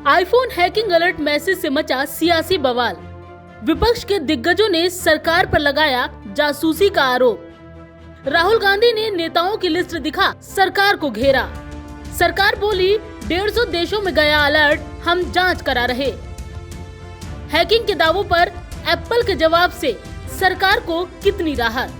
IPhone hacking alert message से मचा सियासी बवाल। विपक्ष के दिग्गजों ने सरकार पर लगाया जासूसी का आरोप। राहुल गांधी ने नेताओं की लिस्ट दिखा सरकार को घेरा। सरकार बोली 150 देशों में गया अलर्ट, हम जांच करा रहे। हैकिंग के दावों पर एप्पल के जवाब से सरकार को कितनी राहत।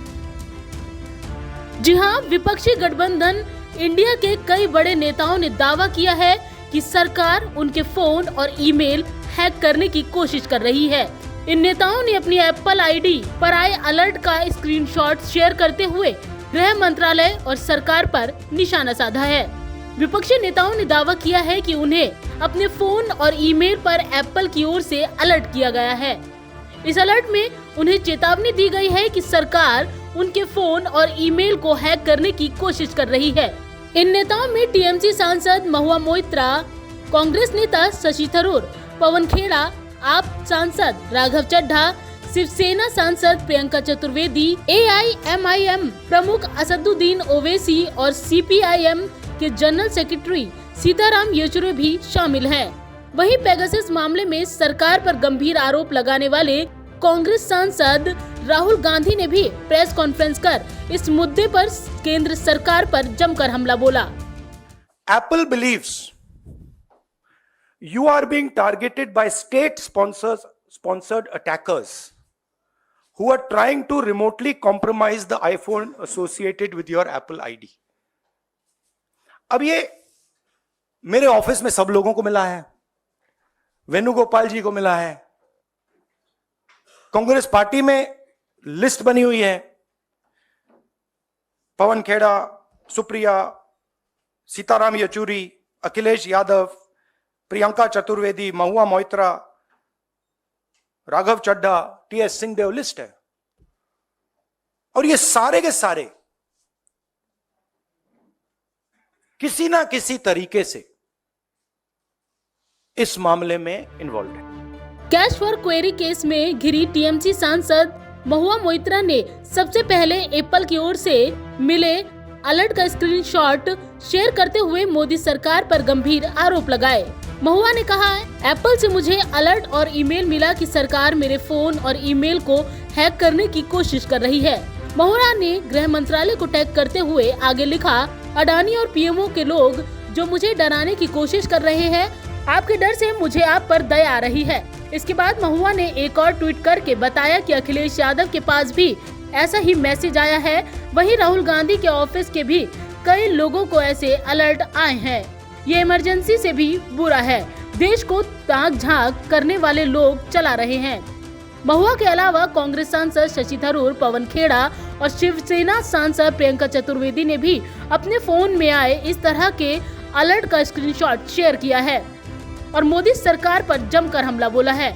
जी हां, विपक्षी गठबंधन इंडिया के कई बड़े नेताओं ने दावा किया है कि सरकार उनके फोन और ईमेल हैक करने की कोशिश कर रही है। इन नेताओं ने अपनी एप्पल आईडी पर आए अलर्ट का स्क्रीनशॉट शेयर करते हुए गृह मंत्रालय और सरकार पर निशाना साधा है। विपक्षी नेताओं ने दावा किया है कि उन्हें अपने फोन और ईमेल पर एप्पल की ओर से अलर्ट किया गया है। इस अलर्ट में उन्हें चेतावनी दी गई है कि सरकार उनके फोन और ईमेल को हैक करने की कोशिश कर रही है। इन नेताओं में टीएमसी सांसद महुआ मोइत्रा, कांग्रेस नेता शशि थरूर, पवन खेड़ा, आप सांसद राघव चड्ढा, शिवसेना सांसद प्रियंका चतुर्वेदी, एआईएमआईएम प्रमुख असदुद्दीन ओवैसी और सीपीआईएम के जनरल सेक्रेटरी सीताराम येचुरी भी शामिल हैं। वहीं पेगासस मामले में सरकार पर गंभीर आरोप लगाने वाले कांग्रेस सांसद राहुल गांधी ने भी प्रेस कॉन्फ्रेंस कर इस मुद्दे पर केंद्र सरकार पर जमकर हमला बोला। Apple believes you are being targeted by state-sponsored attackers who are trying to remotely compromise the iPhone associated with your Apple ID. अब ये मेरे ऑफिस में सब लोगों को मिला है, वेणुगोपाल जी को मिला है, कांग्रेस पार्टी में लिस्ट बनी हुई है, पवन खेड़ा, सुप्रिया, सीताराम येचुरी, अखिलेश यादव, प्रियंका चतुर्वेदी, महुआ मोइत्रा, राघव चड्ढा, टीएस सिंहदेव लिस्ट है। और ये सारे के सारे किसी ना किसी तरीके से इस मामले में इन्वॉल्व है। कैश फॉर क्वेरी केस में घिरी टीएमसी सांसद महुआ मोइत्रा ने सबसे पहले एप्पल की ओर से मिले अलर्ट का स्क्रीनशॉट शेयर करते हुए मोदी सरकार पर गंभीर आरोप लगाए। महुआ ने कहा, एप्पल से मुझे अलर्ट और ईमेल मिला कि सरकार मेरे फोन और ईमेल को हैक करने की कोशिश कर रही है। महुआ ने गृह मंत्रालय को टैग करते हुए आगे लिखा, अडानी और पीएमओ के लोग जो मुझे डराने की कोशिश कर रहे हैं, आपके डर से मुझे आप पर दया आ रही है। इसके बाद महुआ ने एक और ट्वीट करके बताया कि अखिलेश यादव के पास भी ऐसा ही मैसेज आया है। वहीं राहुल गांधी के ऑफिस के भी कई लोगों को ऐसे अलर्ट आए हैं। ये इमरजेंसी से भी बुरा है, देश को ताक झांक करने वाले लोग चला रहे हैं। महुआ के अलावा कांग्रेस सांसद शशि थरूर, पवन खेड़ा और शिवसेना सांसद प्रियंका चतुर्वेदी ने भी अपने फोन में आए इस तरह के अलर्ट का स्क्रीनशॉट शेयर किया है और मोदी सरकार पर जमकर हमला बोला है।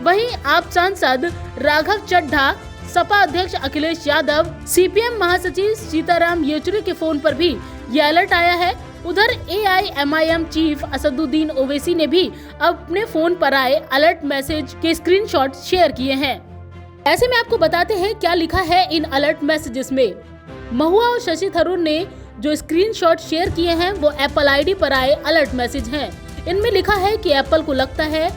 वहीं आप सांसद राघव चड्ढा, सपा अध्यक्ष अखिलेश यादव, सीपीएम महासचिव सीताराम येचुरी के फोन पर भी ये अलर्ट आया है। उधर एआईएमआईएम चीफ असदुद्दीन ओवैसी ने भी अपने फोन पर आए अलर्ट मैसेज के स्क्रीनशॉट शेयर किए हैं। ऐसे में आपको बताते हैं क्या लिखा है इन अलर्ट मैसेजेस में। महुआ और शशि थरूर ने जो स्क्रीनशॉट शेयर किए हैं वो एप्पल आईडी पर आए अलर्ट मैसेज हैं। इनमें लिखा है कि एप्पल को लगता है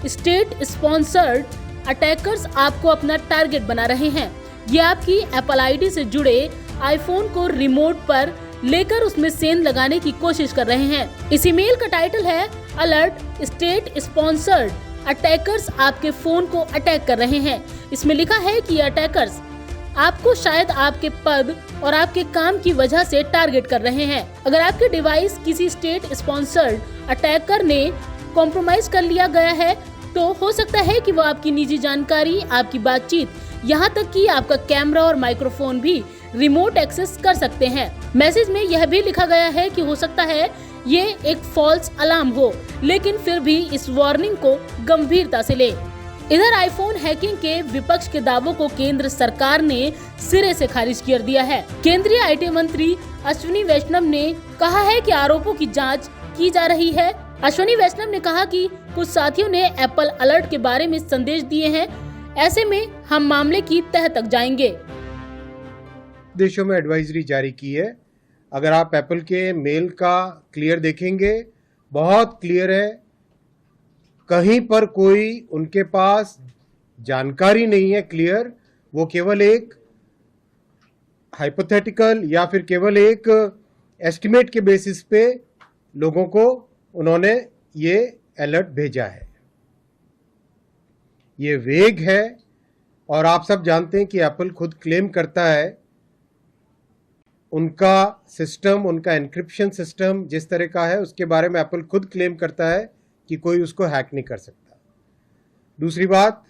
स्टेट स्पॉन्सर्ड अटैकर्स आपको अपना टारगेट बना रहे हैं। ये आपकी एप्पल आईडी से जुड़े आईफोन को रिमोट पर लेकर उसमें सेंध लगाने की कोशिश कर रहे हैं। इस ईमेल का टाइटल है, अलर्ट स्टेट स्पॉन्सर्ड अटैकर्स आपके फोन को अटैक कर रहे हैं। इसमें लिखा है कि ये अटैकर्स आपको शायद आपके पद और आपके काम की वजह से टारगेट कर रहे हैं। अगर आपके डिवाइस किसी स्टेट स्पॉन्सर्ड अटैकर ने कॉम्प्रोमाइज कर लिया गया है तो हो सकता है कि वो आपकी निजी जानकारी, आपकी बातचीत, यहाँ तक कि आपका कैमरा और माइक्रोफोन भी रिमोट एक्सेस कर सकते हैं। मैसेज में यह भी लिखा गया है कि हो सकता है ये एक फॉल्स अलार्म हो, लेकिन फिर भी इस वार्निंग को गंभीरता से ले। इधर आईफोन हैकिंग के विपक्ष के दावों को केंद्र सरकार ने सिरे से खारिज कर दिया है। केंद्रीय आईटी मंत्री अश्विनी वैष्णव ने कहा है कि आरोपों की जांच की जा रही है। अश्विनी वैष्णव ने कहा कि कुछ साथियों ने एप्पल अलर्ट के बारे में संदेश दिए हैं, ऐसे में हम मामले की तह तक जाएंगे। देशों में एडवाइजरी जारी की है। अगर आप एप्पल के मेल का क्लियर देखेंगे, बहुत क्लियर है कहीं पर कोई उनके पास जानकारी नहीं है क्लियर, वो केवल एक हाइपोथेटिकल या फिर केवल एक एस्टिमेट के बेसिस पे लोगों को उन्होंने ये अलर्ट भेजा है। ये वेग है और आप सब जानते हैं कि एप्पल खुद क्लेम करता है उनका सिस्टम, उनका एन्क्रिप्शन सिस्टम जिस तरह का है उसके बारे में एप्पल खुद क्लेम करता है कि कोई उसको हैक नहीं कर सकता। दूसरी बात,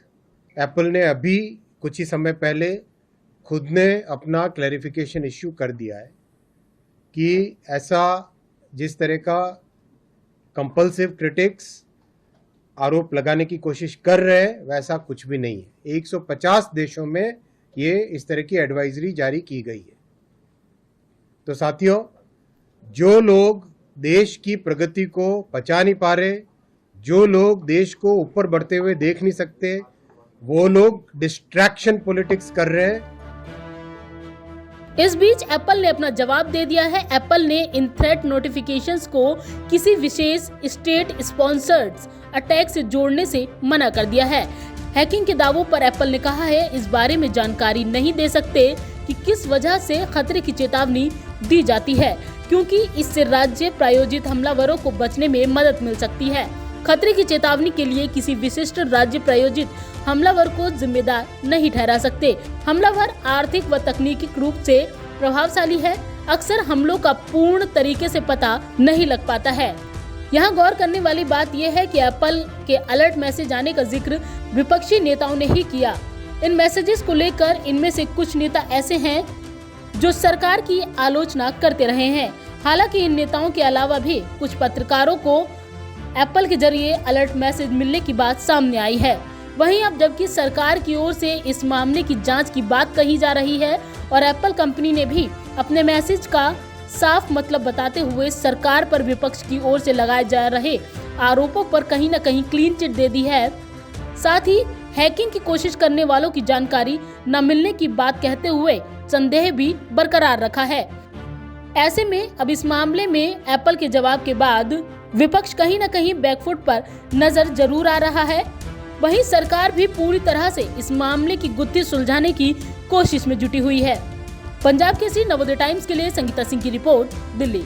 एप्पल ने अभी कुछ ही समय पहले खुद ने अपना क्लैरिफिकेशन इश्यू कर दिया है कि ऐसा जिस तरह का कंपल्सिव क्रिटिक्स आरोप लगाने की कोशिश कर रहे हैं वैसा कुछ भी नहीं है। 150 देशों में ये इस तरह की एडवाइजरी जारी की गई है। तो साथियों, जो लोग देश की प्रगति को पचा नहीं पा रहे, जो लोग देश को ऊपर बढ़ते हुए देख नहीं सकते, वो लोग डिस्ट्रैक्शन पॉलिटिक्स कर रहे हैं। इस बीच एप्पल ने अपना जवाब दे दिया है। एप्पल ने इन थ्रेट नोटिफिकेशंस को किसी विशेष स्टेट स्पॉन्सर्ड अटैक से जोड़ने से मना कर दिया है। हैकिंग के दावों पर एप्पल ने कहा है इस बारे में जानकारी नहीं दे सकते कि किस वजह से खतरे की चेतावनी दी जाती है, क्योंकि इससे राज्य प्रायोजित हमलावरों को बचने में मदद मिल सकती है। खतरे की चेतावनी के लिए किसी विशिष्ट राज्य प्रायोजित हमलावर को जिम्मेदार नहीं ठहरा सकते। हमलावर आर्थिक व तकनीकी रूप से प्रभावशाली है। अक्सर हमलों का पूर्ण तरीके से पता नहीं लग पाता है। यहाँ गौर करने वाली बात यह है कि एप्पल के अलर्ट मैसेज आने का जिक्र विपक्षी नेताओं ने ही किया। इन मैसेजेस को लेकर इनमें से कुछ नेता ऐसे हैं जो सरकार की आलोचना करते रहे हैं। हालांकि इन नेताओं के अलावा भी कुछ पत्रकारों को एप्पल के जरिए अलर्ट मैसेज मिलने की बात सामने आई है। वहीं अब जबकि सरकार की ओर से इस मामले की जांच की बात कही जा रही है और एप्पल कंपनी ने भी अपने मैसेज का साफ मतलब बताते हुए सरकार पर विपक्ष की ओर से लगाए जा रहे आरोपों पर कहीं न कहीं क्लीन चिट दे दी है। साथ ही हैकिंग की कोशिश करने वालों की जानकारी न मिलने की बात कहते हुए संदेह भी बरकरार रखा है। ऐसे में अब इस मामले में एप्पल के जवाब के बाद विपक्ष कहीं न कहीं बैकफुट पर नजर जरूर आ रहा है। वहीं सरकार भी पूरी तरह से इस मामले की गुत्थी सुलझाने की कोशिश में जुटी हुई है। पंजाब केसरी नवोदय टाइम्स के लिए संगीता सिंह की रिपोर्ट, दिल्ली।